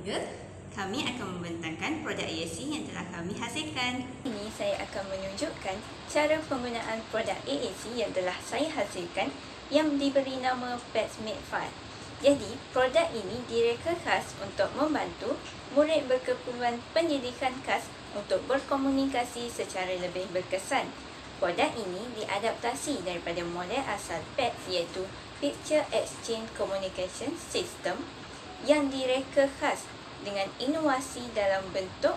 3, kami akan membentangkan produk AAC yang telah kami hasilkan. Ini saya akan menunjukkan cara penggunaan produk AAC yang telah saya hasilkan yang diberi nama PadsMate File. Jadi, produk ini direka khas untuk membantu murid berkeperluan pendidikan khas untuk berkomunikasi secara lebih berkesan. Produk ini diadaptasi daripada model asal PADS iaitu Picture Exchange Communication System yang direka khas dengan inovasi dalam bentuk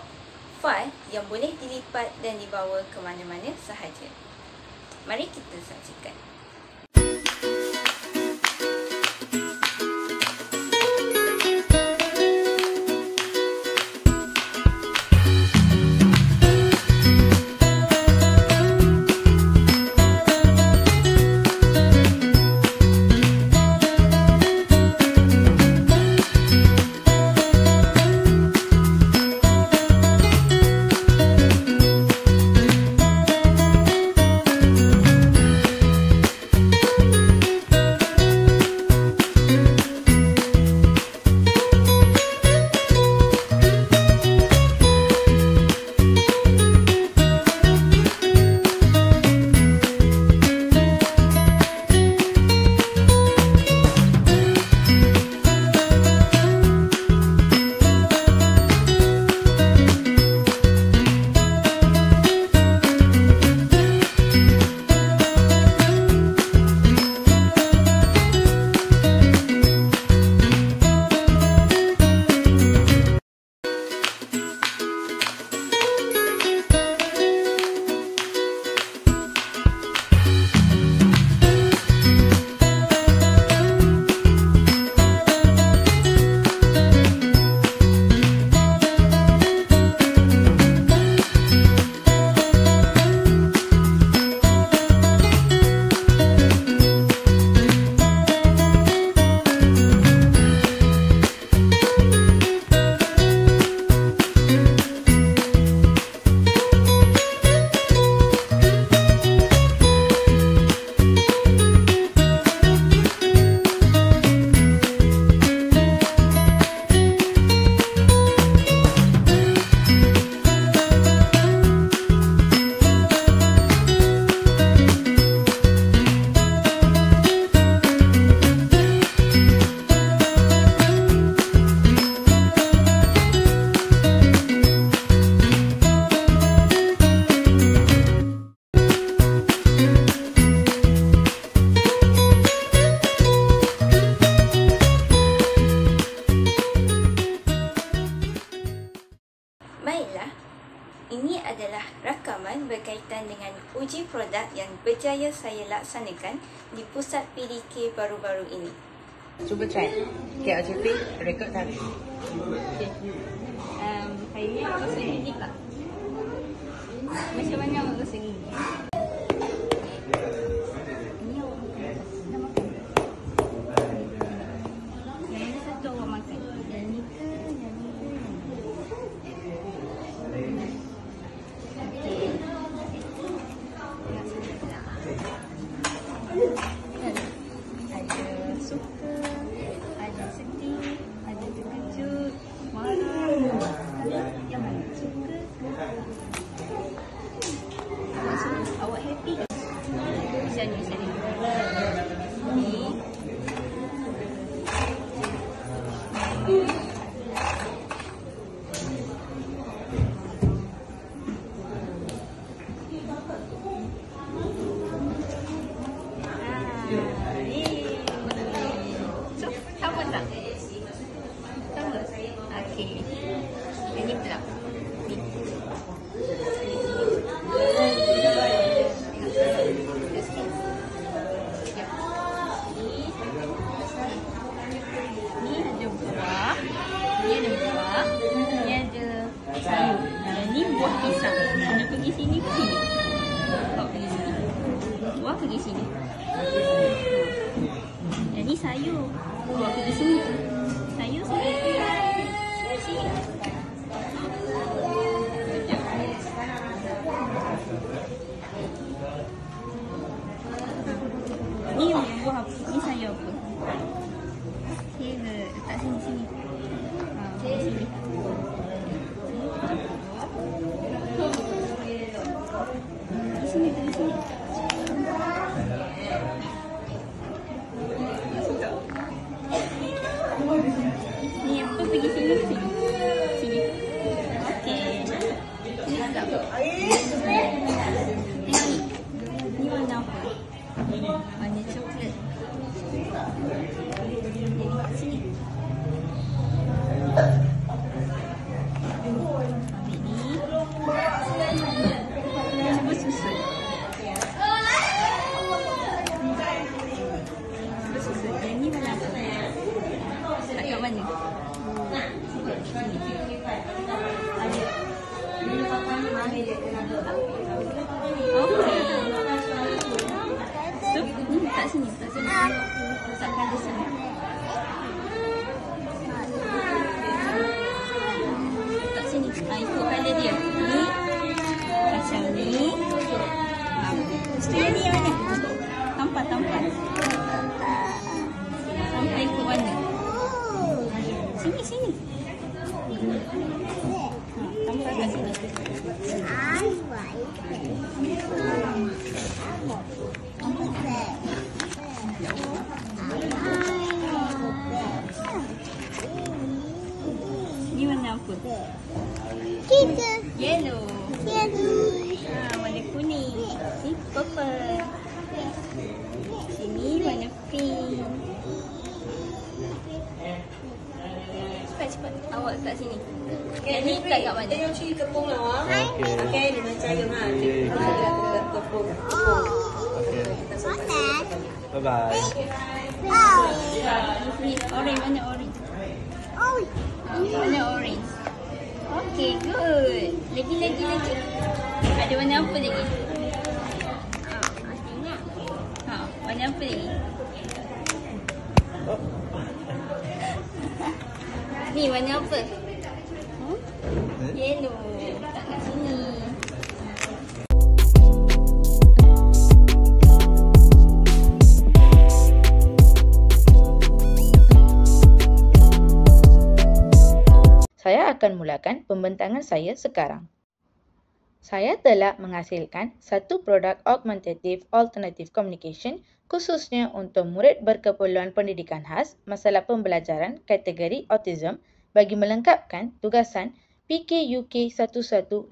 fail yang boleh dilipat dan dibawa ke mana-mana sahaja. Mari kita saksikan. Baiklah, ini adalah rakaman berkaitan dengan uji produk yang berjaya saya laksanakan di pusat PDK baru-baru ini. Cuba try. Okay, OJP, record dah. Okay. Saya rasa gigit tak? Macam mana awak rasa gigit? Ini awak makan. Dah makan? Yang ini satu awak makan. Yang ni ke? Yang ni ke? Ada suka, ada sedih, ada terkejut, marah. Yang mana suka? Awak happy ke? Macam ni, macam ni. Sama tak? Sama? Okey. Ini pula. Ni. Ni ada buah. Ni ada buah. Ni ada sayur. Yang ni buah pisang. Mana pergi sini ke sini? Kau pergi sini. Buah pergi sini. Jadi sayur. Buah pergi sini. Sayur sini. Sini. Ni buah apa? Ni sayur apa? Okay, letak sini. Sini. Ni warna apa? Warna coklat. Sini. Ambil ni. Cuba susun. Cuba susun. Yang ni warna apa? Tak kat mana? Sini. Ada. Okey. So, ni tak sini. Letakkan di sini. Letak sini. Ikut colour dia. Ni. Macam ni. Setengah ni yang mana? Tampak. Sampai ikut warna. Sini. Tampak kat sini. Ni warna apa? Yellow. Warna kuning. Ni purple. Sini warna pink. Cepat. Awak letak sini. Yang ni letak kat mana? Yang cik kepung lah. Okey, dengan cara ha. Kita kepung. Bye-bye. Orange, mana orange? Mana orange? Okay, good. Lagi. Ada warna apa lagi? Warna apa lagi? Ni warna apa? Yellow. Tak kat sini. Saya akan mulakan pembentangan saya sekarang. Saya telah menghasilkan satu produk augmentative alternative communication khususnya untuk murid berkeperluan pendidikan khas masalah pembelajaran kategori autism bagi melengkapkan tugasan PKUK 1152.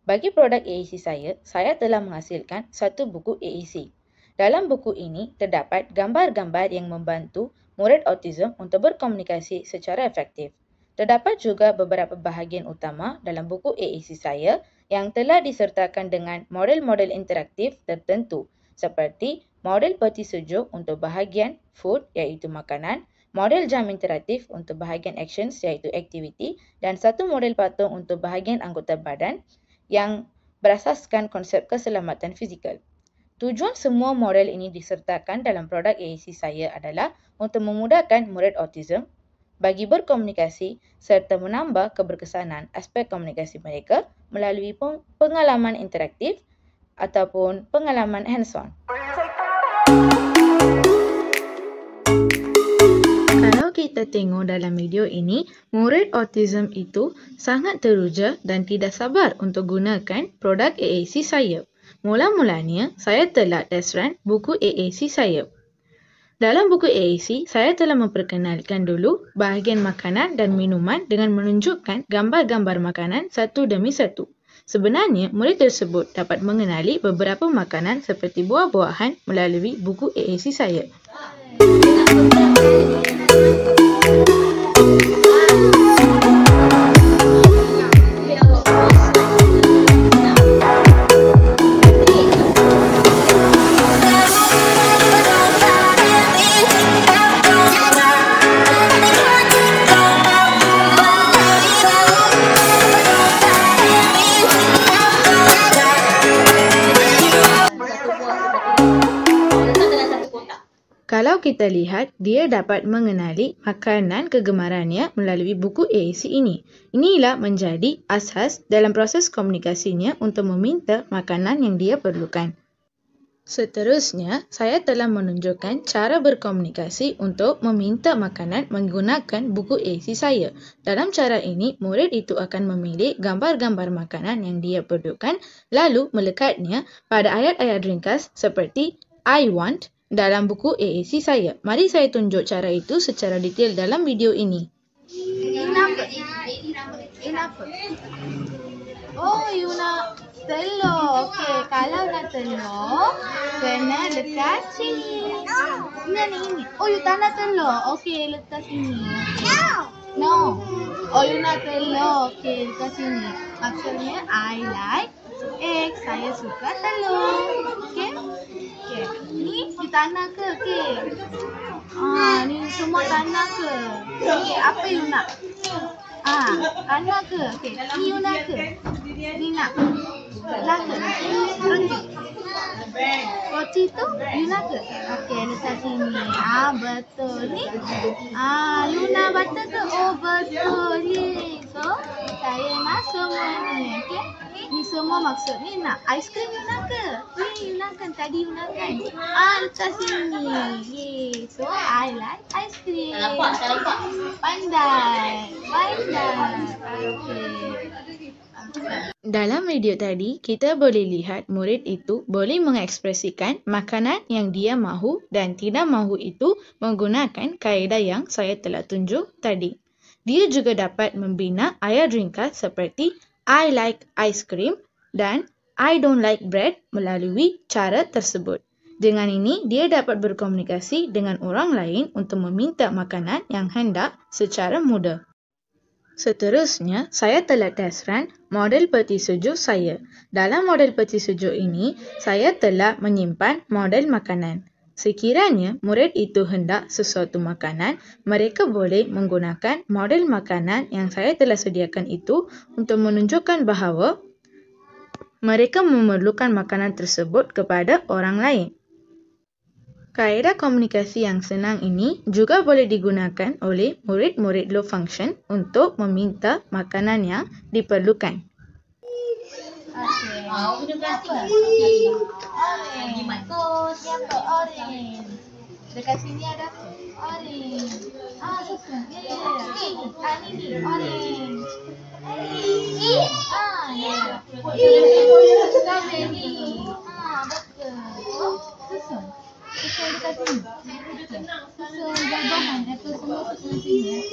Bagi produk AAC saya telah menghasilkan satu buku AAC. Dalam buku ini terdapat gambar-gambar yang membantu murid autism untuk berkomunikasi secara efektif. Terdapat juga beberapa bahagian utama dalam buku AAC saya yang telah disertakan dengan model-model interaktif tertentu seperti model peti sejuk untuk bahagian food iaitu makanan, model jam interaktif untuk bahagian actions iaitu aktiviti dan satu model patung untuk bahagian anggota badan yang berasaskan konsep keselamatan fizikal. Tujuan semua model ini disertakan dalam produk AAC saya adalah untuk memudahkan murid autism bagi berkomunikasi serta menambah keberkesanan aspek komunikasi mereka melalui pengalaman interaktif ataupun pengalaman hands-on. Kalau kita tengok dalam video ini, murid autism itu sangat teruja dan tidak sabar untuk gunakan produk AAC saya. Mula-mulanya, saya telah test run buku AAC saya. Dalam buku AAC, saya telah memperkenalkan dulu bahagian makanan dan minuman dengan menunjukkan gambar-gambar makanan satu demi satu. Sebenarnya, murid tersebut dapat mengenali beberapa makanan seperti buah-buahan melalui buku AAC saya. Kalau kita lihat, dia dapat mengenali makanan kegemarannya melalui buku AAC ini. Inilah menjadi asas dalam proses komunikasinya untuk meminta makanan yang dia perlukan. Seterusnya, saya telah menunjukkan cara berkomunikasi untuk meminta makanan menggunakan buku AAC saya. Dalam cara ini, murid itu akan memilih gambar-gambar makanan yang dia perlukan lalu melekatnya pada ayat-ayat ringkas seperti I want dalam buku AAC saya. Mari saya tunjuk cara itu secara detail dalam video ini. Oh, you nak telur. Okey, kalau nak telur, kena lekat sini. Ini. Oh, you tak nak telur. Okey, letak sini. Okay. No. Oh, you nak telur. Okey, lekat sini. Maksudnya, I like egg. Saya suka telur. Okey? Okey. Ni, you tak nak ke? Okey. Ni semua tak nak ke? Ni, apa you nak? Anak ke? Okey. Ni you nak ke? Ni nak? Nak ke? Roti tu you nak ke? Okey, letak sini. Betul. Ni? You nak butter ke? Oh, betul. Yes. So, saya nak semua ni. Okey? Ni semua maksud ni nak. Aiskrim you nak ke? Ni you nak kan? Tadi you nak kan? Letak sini. Yes. So, I like ice cream. Tak nampak. Pandai. Okey. Dalam video tadi, kita boleh lihat murid itu boleh mengekspresikan makanan yang dia mahu dan tidak mahu itu menggunakan kaedah yang saya telah tunjuk tadi. Dia juga dapat membina ayat ringkas seperti I like ice cream dan I don't like bread melalui cara tersebut. Dengan ini, dia dapat berkomunikasi dengan orang lain untuk meminta makanan yang hendak secara mudah. Seterusnya, saya telah test run model peti sejuk saya. Dalam model peti sejuk ini, saya telah menyimpan model makanan. Sekiranya murid itu hendak sesuatu makanan, mereka boleh menggunakan model makanan yang saya telah sediakan itu untuk menunjukkan bahawa mereka memerlukan makanan tersebut kepada orang lain. Kaedah komunikasi yang senang ini juga boleh digunakan oleh murid-murid low function untuk meminta makanan yang diperlukan. Guna plastik. Jimat kos. Siapa? Orange. Dekat sini ada apa? Orange. Susun. Ya. Ini orange. Strawberry. Betul. Susun. Susun dekat sini. Susun buah-buahan. Apple semua susun sini.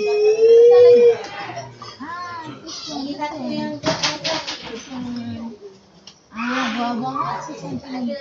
Susun lagi. Susun. Buah-buahan susun sini.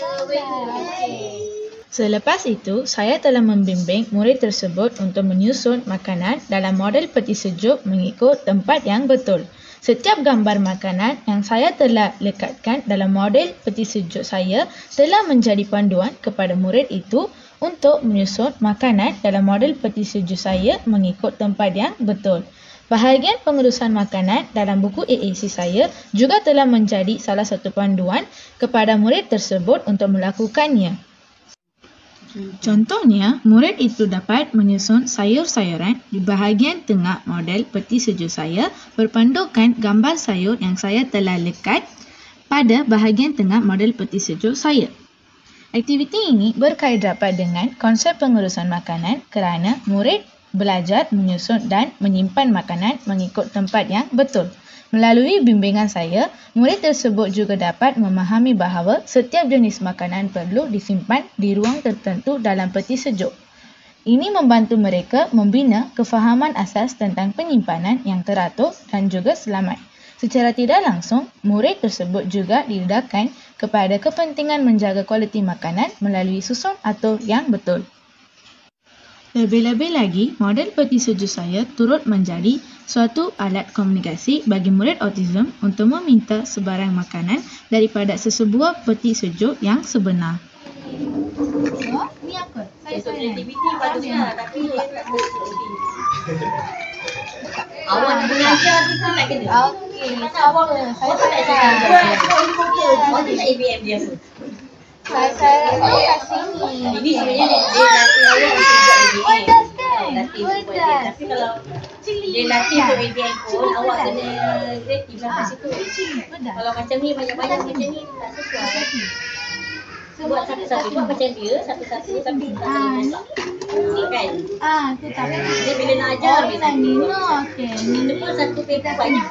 Selepas itu, saya telah membimbing murid tersebut untuk menyusun makanan dalam model peti sejuk mengikut tempat yang betul. Setiap gambar makanan yang saya telah lekatkan dalam model peti sejuk saya telah menjadi panduan kepada murid itu untuk menyusun makanan dalam model peti sejuk saya mengikut tempat yang betul. Bahagian pengurusan makanan dalam buku AAC saya juga telah menjadi salah satu panduan kepada murid tersebut untuk melakukannya. Contohnya, murid itu dapat menyusun sayur-sayuran di bahagian tengah model peti sejuk saya berpandukan gambar sayur yang saya telah lekat pada bahagian tengah model peti sejuk saya. Aktiviti ini berkait rapat dengan konsep pengurusan makanan kerana murid belajar menyusun dan menyimpan makanan mengikut tempat yang betul. Melalui bimbingan saya, murid tersebut juga dapat memahami bahawa setiap jenis makanan perlu disimpan di ruang tertentu dalam peti sejuk. Ini membantu mereka membina kefahaman asas tentang penyimpanan yang teratur dan juga selamat. Secara tidak langsung, murid tersebut juga didedahkan kepada kepentingan menjaga kualiti makanan melalui susun atur yang betul. Lebih-lebih lagi, model peti sejuk saya turut menjadi suatu alat komunikasi bagi murid autism untuk meminta sebarang makanan daripada sesebuah peti sejuk yang sebenar. Ni apa? Saya Aktiviti baguslah tapi awak nak belajar tu pun nak kena. Okey, awak saya Awak tak ABM dia pun. Saya kat sini. Ini sebenarnya dia latih awak untuk buat ABM. Pedas kan? Latih untuk buat ABM. Tapi kalau dia latih untuk ABM pun awak kena kreatif sampai situ. Kalau macam ni banyak-banyak macam ni tak sesuai. Buat satu-satu, buat macam dia, satu-satu tapi tak saling ni kan? Tu tak. Dia bila nak ajar dia satu. Okey. Kita pun satu paper banyak.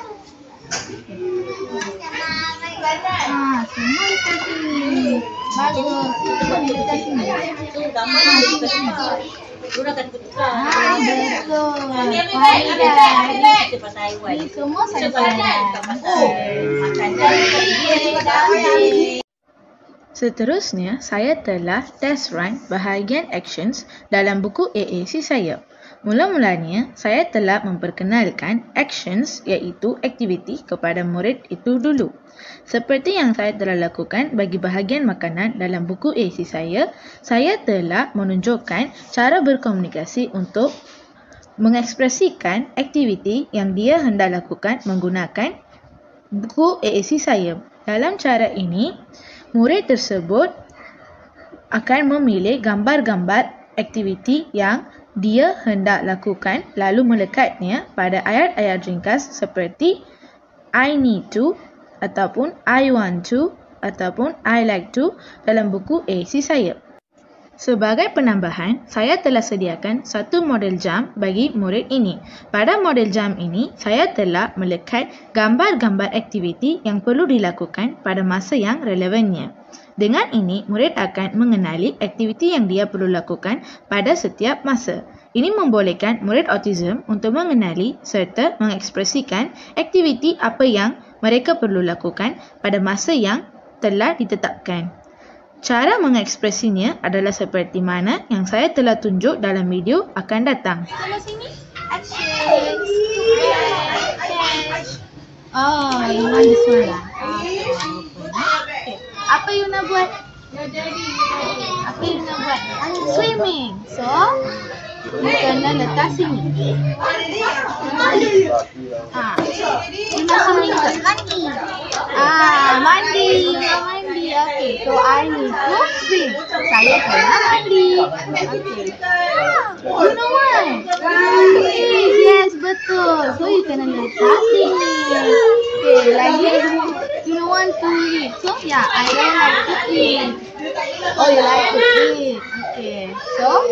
Semua dekat sini. Bagus. Kita buat tu dekat sini. So gambar dia dekat sini. Diorang akan tukar. Betul. Kita pasal haiwan. Ini semua saya Kita pasal makanan. Seterusnya, saya telah test run bahagian actions dalam buku AAC saya. Mula-mulanya, saya telah memperkenalkan actions iaitu aktiviti kepada murid itu dulu. Seperti yang saya telah lakukan bagi bahagian makanan dalam buku AAC saya telah menunjukkan cara berkomunikasi untuk mengekspresikan aktiviti yang dia hendak lakukan menggunakan buku AAC saya. Dalam cara ini, murid tersebut akan memilih gambar-gambar aktiviti yang dia hendak lakukan lalu melekatnya pada ayat-ayat ringkas seperti I need to ataupun I want to ataupun I like to dalam buku AAC saya. Sebagai penambahan, saya telah sediakan satu model jam bagi murid ini. Pada model jam ini, saya telah melekat gambar-gambar aktiviti yang perlu dilakukan pada masa yang relevannya. Dengan ini, murid akan mengenali aktiviti yang dia perlu lakukan pada setiap masa. Ini membolehkan murid autism untuk mengenali serta mengekspresikan aktiviti apa yang mereka perlu lakukan pada masa yang telah ditetapkan. Cara mengekspresinya adalah seperti mana yang saya telah tunjuk dalam video akan datang. Sama sini. Action. Oh, you want this one lah. Okay. Apa you nak buat? Apa you nak buat? Swimming. So, you kena letak sini. You nak swimming ke? Mandi. Mandi. Mandi. Okay. So, I need to swim. Saya kena mandi. Okay. You know what? Yes, betul. So, you kena letak sini. Okay, lagi. You don't want to eat. So, yeah, I don't like to eat. Oh, you like to eat. Okay. So,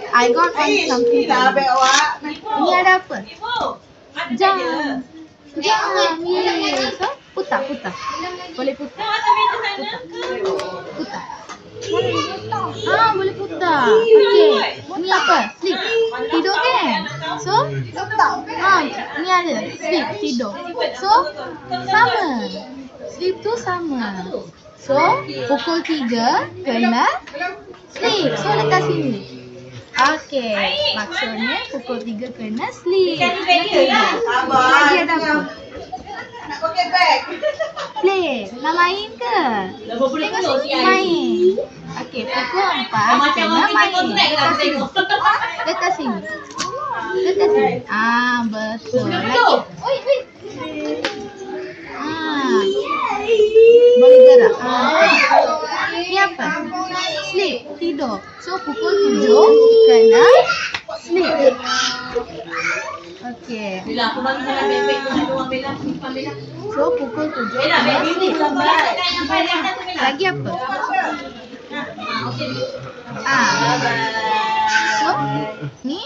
I got on something. Ini ada apa? Jam. Jam. Yes. So, putar. Boleh putar. Putar. Boleh putar. Okay. Ni apa? Sleep. Tidur kan? So, ni ada. Sleep. Tidur. So, sama. Sleep tu sama. So, pukul 3 kena sleep. So, letak sini. Okay. Maksudnya, pukul 3 kena sleep. Okay. Lagi ada apa? Play. Nak main ke? Tengok sini main. Okay, pukul 4 kena main. Letak sini. Betul. Lagi. Wait. Boleh gerak. Ni apa? Sleep. Tidur. So, pukul 7 kena sleep. Okay. So, pukul 7 kena sleep. Lagi apa? So, ni?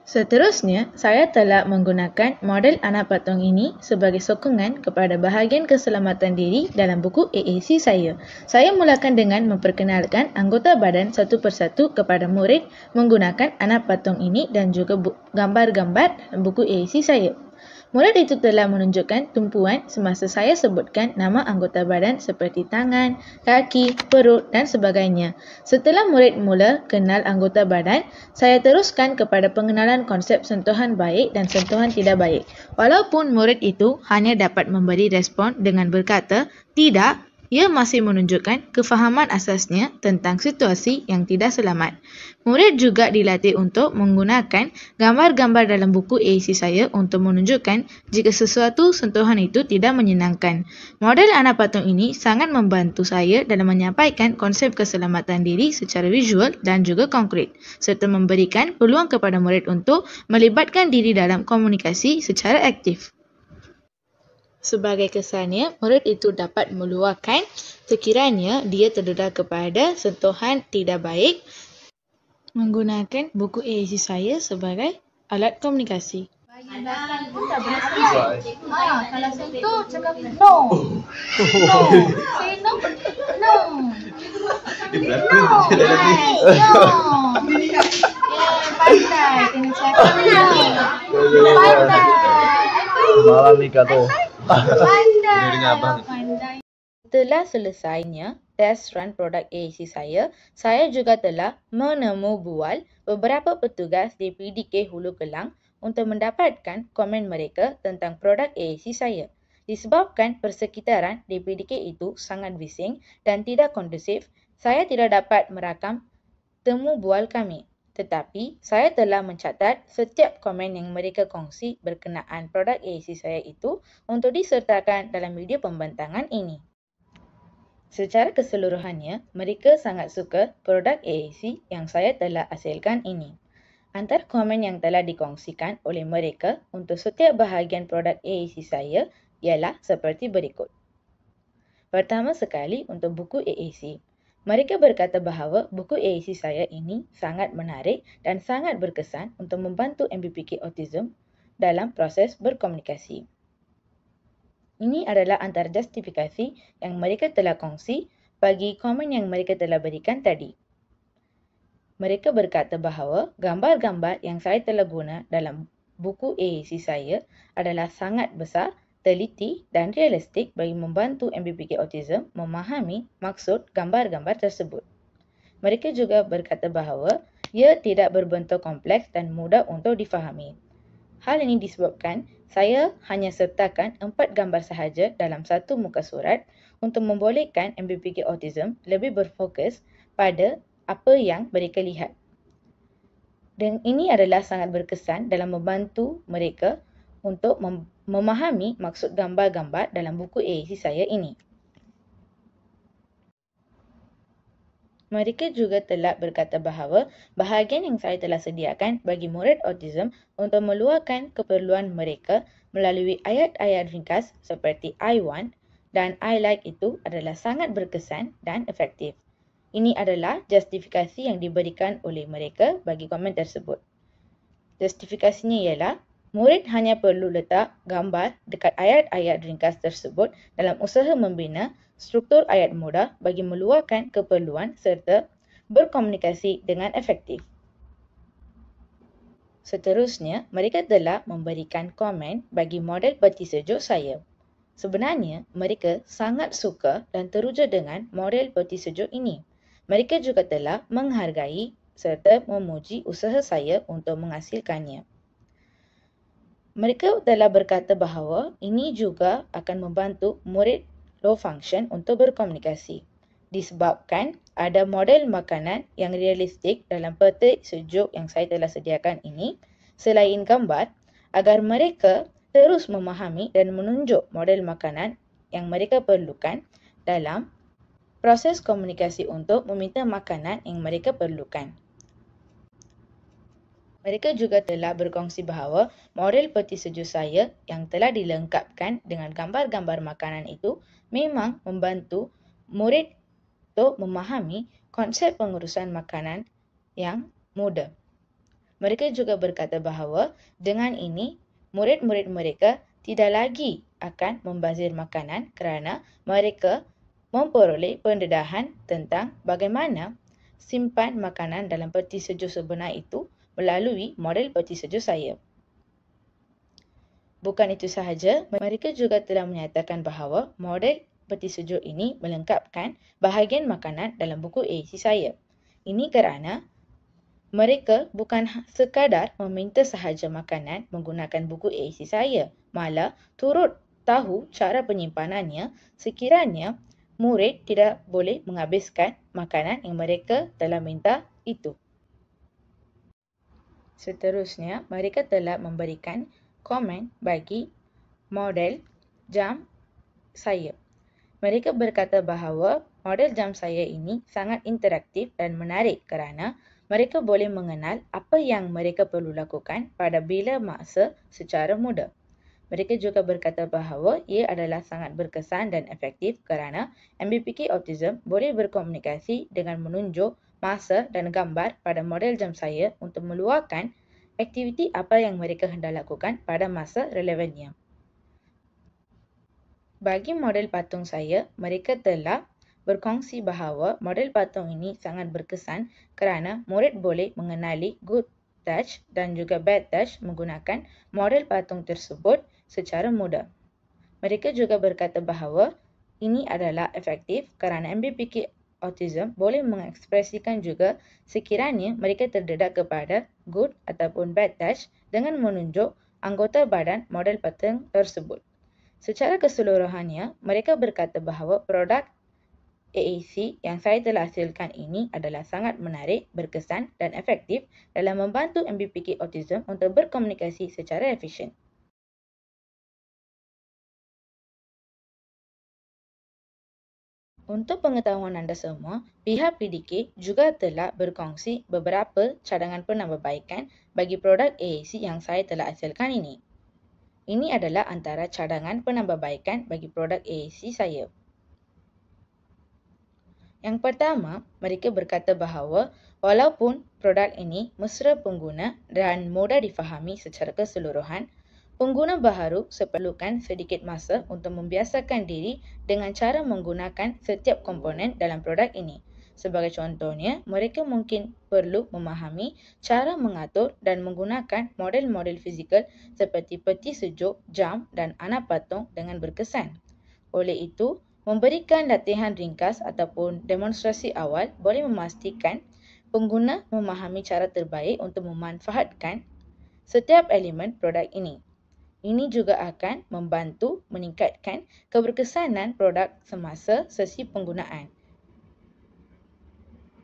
Seterusnya, saya telah menggunakan model anak patung ini sebagai sokongan kepada bahagian keselamatan diri dalam buku AAC saya. Saya mulakan dengan memperkenalkan anggota badan satu persatu kepada murid menggunakan anak patung ini dan juga gambar-gambar dalam buku AAC saya. Murid itu telah menunjukkan tumpuan semasa saya sebutkan nama anggota badan seperti tangan, kaki, perut dan sebagainya. Setelah murid mula kenal anggota badan, saya teruskan kepada pengenalan konsep sentuhan baik dan sentuhan tidak baik. Walaupun murid itu hanya dapat memberi respon dengan berkata, tidak, ia masih menunjukkan kefahaman asasnya tentang situasi yang tidak selamat. Murid juga dilatih untuk menggunakan gambar-gambar dalam buku AAC saya untuk menunjukkan jika sesuatu sentuhan itu tidak menyenangkan. Model anak patung ini sangat membantu saya dalam menyampaikan konsep keselamatan diri secara visual dan juga konkret, serta memberikan peluang kepada murid untuk melibatkan diri dalam komunikasi secara aktif. Sebagai kesannya, murid itu dapat meluahkan sekiranya dia terdedah kepada sentuhan tidak baik menggunakan buku AAC saya sebagai alat komunikasi. Belakang pun dah berhati. Kalau satu cakap no. No. Say no. No. No. Right. No. Pandai. Kena cakap no. Pandai. Malam ni kata. Pandai. Setelah selesainya test run produk AAC saya juga telah bual beberapa petugas di PDK Hulu Kelang untuk mendapatkan komen mereka tentang produk AAC saya. Disebabkan persekitaran di PDK itu sangat bising dan tidak kondusif, saya tidak dapat merakam temu bual kami. Tetapi, saya telah mencatat setiap komen yang mereka kongsi berkenaan produk AAC saya itu untuk disertakan dalam video pembentangan ini. Secara keseluruhannya, mereka sangat suka produk AAC yang saya telah hasilkan ini. Antara komen yang telah dikongsikan oleh mereka untuk setiap bahagian produk AAC saya ialah seperti berikut. Pertama sekali untuk buku AAC. Mereka berkata bahawa buku AAC saya ini sangat menarik dan sangat berkesan untuk membantu MBPK Autism dalam proses berkomunikasi. Ini adalah antara justifikasi yang mereka telah kongsi bagi komen yang mereka telah berikan tadi. Mereka berkata bahawa gambar-gambar yang saya telah guna dalam buku AAC saya adalah sangat besar, teliti dan realistik bagi membantu MBPK Autism memahami maksud gambar-gambar tersebut. Mereka juga berkata bahawa ia tidak berbentuk kompleks dan mudah untuk difahami. Hal ini disebabkan saya hanya sertakan 4 gambar sahaja dalam satu muka surat untuk membolehkan MBPK Autism lebih berfokus pada apa yang mereka lihat. Dan ini adalah sangat berkesan dalam membantu mereka untuk memahami maksud gambar-gambar dalam buku AAC saya ini. Mereka juga telah berkata bahawa bahagian yang saya telah sediakan bagi murid autism untuk meluahkan keperluan mereka melalui ayat-ayat ringkas seperti I want dan I like itu adalah sangat berkesan dan efektif. Ini adalah justifikasi yang diberikan oleh mereka bagi komen tersebut. Justifikasinya ialah murid hanya perlu letak gambar dekat ayat-ayat ringkas tersebut dalam usaha membina struktur ayat mudah bagi meluahkan keperluan serta berkomunikasi dengan efektif. Seterusnya, mereka telah memberikan komen bagi model peti sejuk saya. Sebenarnya, mereka sangat suka dan teruja dengan model peti sejuk ini. Mereka juga telah menghargai serta memuji usaha saya untuk menghasilkannya. Mereka telah berkata bahawa ini juga akan membantu murid low function untuk berkomunikasi. Disebabkan ada model makanan yang realistik dalam peti sejuk yang saya telah sediakan ini, selain gambar, agar mereka terus memahami dan menunjuk model makanan yang mereka perlukan dalam proses komunikasi untuk meminta makanan yang mereka perlukan. Mereka juga telah berkongsi bahawa model peti sejuk saya yang telah dilengkapkan dengan gambar-gambar makanan itu memang membantu murid untuk memahami konsep pengurusan makanan yang mudah. Mereka juga berkata bahawa dengan ini, murid-murid mereka tidak lagi akan membazir makanan kerana mereka memperoleh pendedahan tentang bagaimana simpan makanan dalam peti sejuk sebenar itu melalui model peti sejuk saya. Bukan itu sahaja, mereka juga telah menyatakan bahawa model peti sejuk ini melengkapkan bahagian makanan dalam buku AAC saya. Ini kerana mereka bukan sekadar meminta sahaja makanan menggunakan buku AAC saya, malah turut tahu cara penyimpanannya sekiranya murid tidak boleh menghabiskan makanan yang mereka telah minta itu. Seterusnya, mereka telah memberikan komen bagi model jam saya. Mereka berkata bahawa model jam saya ini sangat interaktif dan menarik kerana mereka boleh mengenal apa yang mereka perlu lakukan pada bila masa secara mudah. Mereka juga berkata bahawa ia adalah sangat berkesan dan efektif kerana MBPK Autism boleh berkomunikasi dengan menunjuk masa dan gambar pada model jam saya untuk meluahkan aktiviti apa yang mereka hendak lakukan pada masa relevannya. Bagi model patung saya, mereka telah berkongsi bahawa model patung ini sangat berkesan kerana murid boleh mengenali good touch dan juga bad touch menggunakan model patung tersebut secara mudah. Mereka juga berkata bahawa ini adalah efektif kerana MBPK Autism boleh mengekspresikan juga sekiranya mereka terdedah kepada good ataupun bad touch dengan menunjuk anggota badan model patung tersebut. Secara keseluruhannya, mereka berkata bahawa produk AAC yang saya telah hasilkan ini adalah sangat menarik, berkesan dan efektif dalam membantu MBPK Autism untuk berkomunikasi secara efisien. Untuk pengetahuan anda semua, pihak PDK juga telah berkongsi beberapa cadangan penambahbaikan bagi produk AAC yang saya telah hasilkan ini. Ini adalah antara cadangan penambahbaikan bagi produk AAC saya. Yang pertama, mereka berkata bahawa walaupun produk ini mesra pengguna dan mudah difahami secara keseluruhan, pengguna baharu perlukan sedikit masa untuk membiasakan diri dengan cara menggunakan setiap komponen dalam produk ini. Sebagai contohnya, mereka mungkin perlu memahami cara mengatur dan menggunakan model-model fizikal seperti peti sejuk, jam dan anak patung dengan berkesan. Oleh itu, memberikan latihan ringkas ataupun demonstrasi awal boleh memastikan pengguna memahami cara terbaik untuk memanfaatkan setiap elemen produk ini. Ini juga akan membantu meningkatkan keberkesanan produk semasa sesi penggunaan.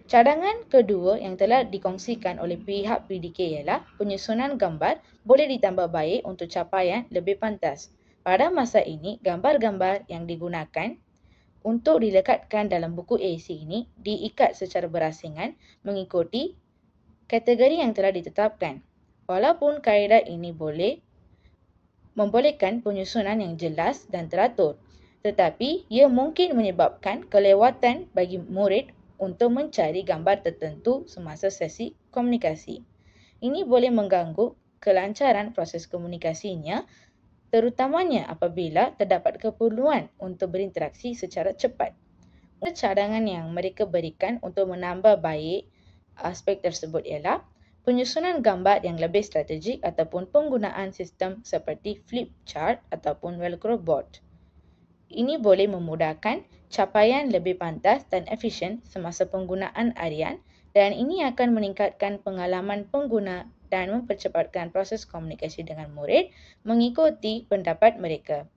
Cadangan kedua yang telah dikongsikan oleh pihak PDK ialah penyusunan gambar boleh ditambah baik untuk capaian lebih pantas. Pada masa ini, gambar-gambar yang digunakan untuk dilekatkan dalam buku AAC ini diikat secara berasingan mengikuti kategori yang telah ditetapkan. Walaupun kaedah ini boleh membolehkan penyusunan yang jelas dan teratur, tetapi ia mungkin menyebabkan kelewatan bagi murid untuk mencari gambar tertentu semasa sesi komunikasi. Ini boleh mengganggu kelancaran proses komunikasinya, terutamanya apabila terdapat keperluan untuk berinteraksi secara cepat. Cadangan yang mereka berikan untuk menambah baik aspek tersebut ialah penyusunan gambar yang lebih strategik ataupun penggunaan sistem seperti flip chart ataupun velcro board. Ini boleh memudahkan capaian lebih pantas dan efisien semasa penggunaan harian dan ini akan meningkatkan pengalaman pengguna dan mempercepatkan proses komunikasi dengan murid mengikuti pendapat mereka.